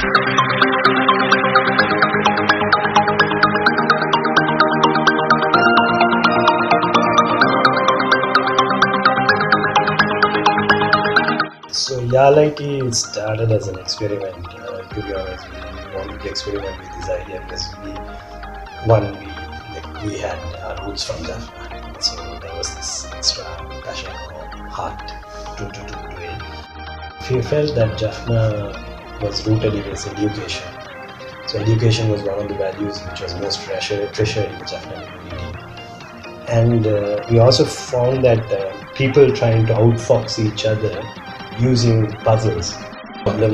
So Yarl IT started as an experiment. To be honest, we wanted to experiment with this idea because we had our roots from Jaffna, so there was this extra passion or heart to it. We felt that Jaffna was rooted in its education. So education was one of the values which was most treasured in the Jaffna community. And we also found that people trying to outfox each other using puzzles.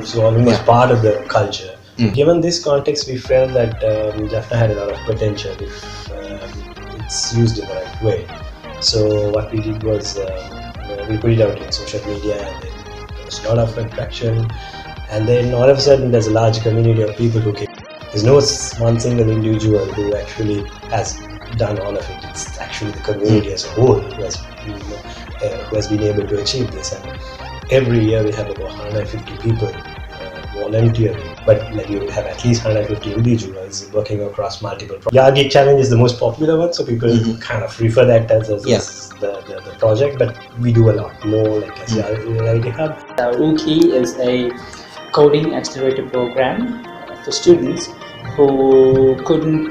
Solving was part of the culture. Given this context, we felt that Jaffna had a lot of potential if it's used in the right way. So what we did was we put it out in social media, and then there was a lot of attraction. And then all of a sudden, there's a large community of people who came. There's no one single individual who actually has done all of it. It's actually the community as a whole who has been able to achieve this. And every year we have about 150 people volunteering, but like you have at least 150 individuals working across multiple projects. Yarl IT Challenge is the most popular one, so people kind of refer that as the project, but we do a lot more like as Yarl IT Hub. Uki is a coding accelerator program for students who couldn't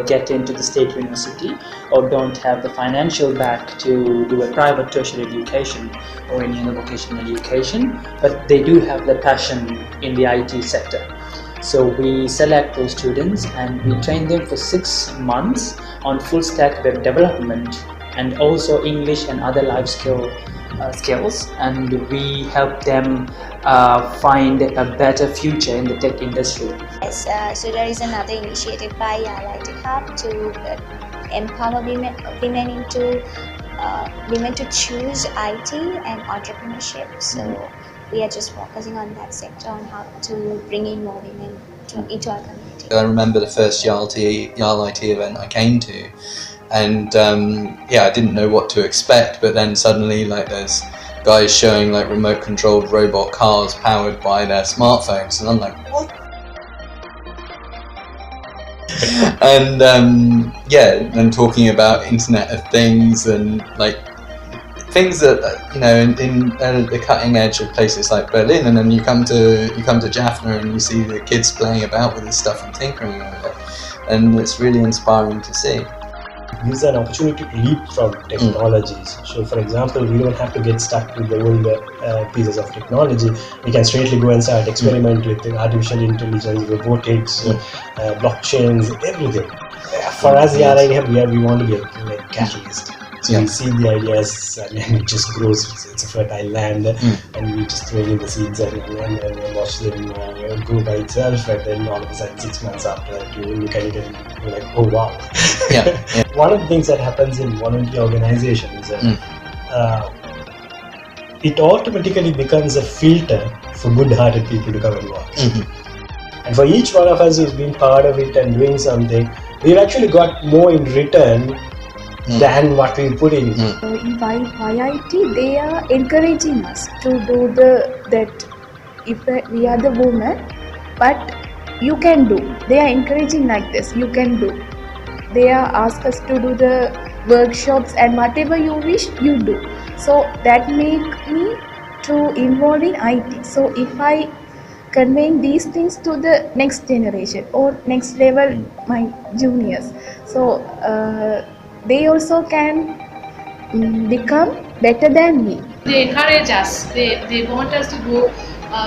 get into the state university or don't have the financial back to do a private tertiary education or any other vocational education, but they do have the passion in the IT sector. So we select those students and we train them for 6 months on full stack web development and also English and other life skills, and we help them find a better future in the tech industry. Yes, so there is another initiative by Yarl IT Hub to empower women to choose IT and entrepreneurship. So we are just focusing on that sector, on how to bring in more women into our community. I remember the first Yarl IT event I came to, and I didn't know what to expect, but then suddenly like there's guys showing like remote controlled robot cars powered by their smartphones, and I'm like, what? And and talking about Internet of Things and like things that in the cutting edge of places like Berlin, and then you come to Jaffna and you see the kids playing about with this stuff and tinkering with it, and it's really inspiring to see. It gives an opportunity to leapfrog technologies. So for example, we don't have to get stuck with the old pieces of technology. We can straightly go and start experiment with artificial intelligence, robotics, blockchains, everything. For us, we want to be a catalyst. So we see the ideas and it just grows. It's a fertile land, and we just throw in the seeds and watch them grow by itself. And then all of a sudden, 6 months after that, you look at it and you're like, oh wow. One of the things that happens in volunteer organizations is it automatically becomes a filter for good-hearted people to come and watch. And for each one of us who's been part of it and doing something, we've actually got more in return than what we put in. In YIT, they are encouraging us to do that. If we are the woman, but you can do. They are encouraging like this. You can do. They are ask us to do the workshops and whatever you wish, you do. So that make me to involve in IT. So if I conveying these things to the next generation or next level, my juniors, so they also can become better than me. They encourage us. They want us to go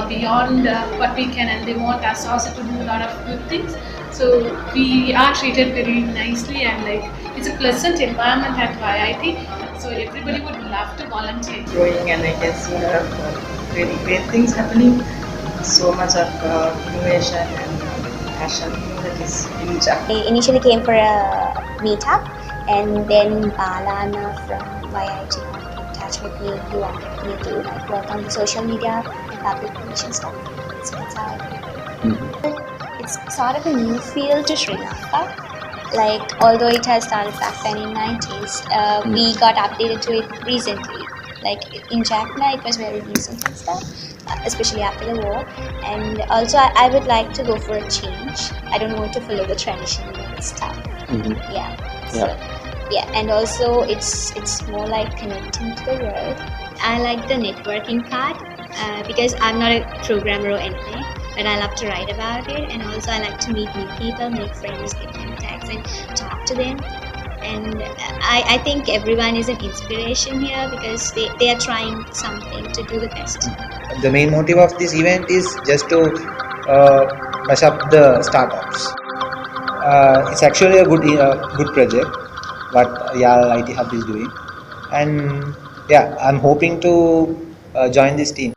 beyond what we can, and they want us also to do a lot of good things. So we are treated very nicely, and like it's a pleasant environment at YIT. So everybody would love to volunteer. Growing, and I can see a lot of very great things happening. So much of innovation and passion that is in Jaffna. I initially came for a meetup, and then Balana from YIT got in touch with me. He wanted me to work on the social media and public relations stuff. So that's how I did it. It's sort of a new field to Sri Lanka. Like, although it has started back then in 90s, we got updated to it recently. Like in Jaffna, it was very recent and stuff. especially after the war. And also, I would like to go for a change. I don't want to follow the traditional stuff. Yeah. So, yeah, and also it's more like connecting to the world. I like the networking part because I'm not a programmer or anything, but I love to write about it, and also I like to meet new people, make friends, get contacts, and talk to them. And I think everyone is an inspiration here because they are trying something to do the best. The main motive of this event is just to mash up the startups. It's actually a good project what Yarl IT Hub is doing, and yeah, I'm hoping to join this team.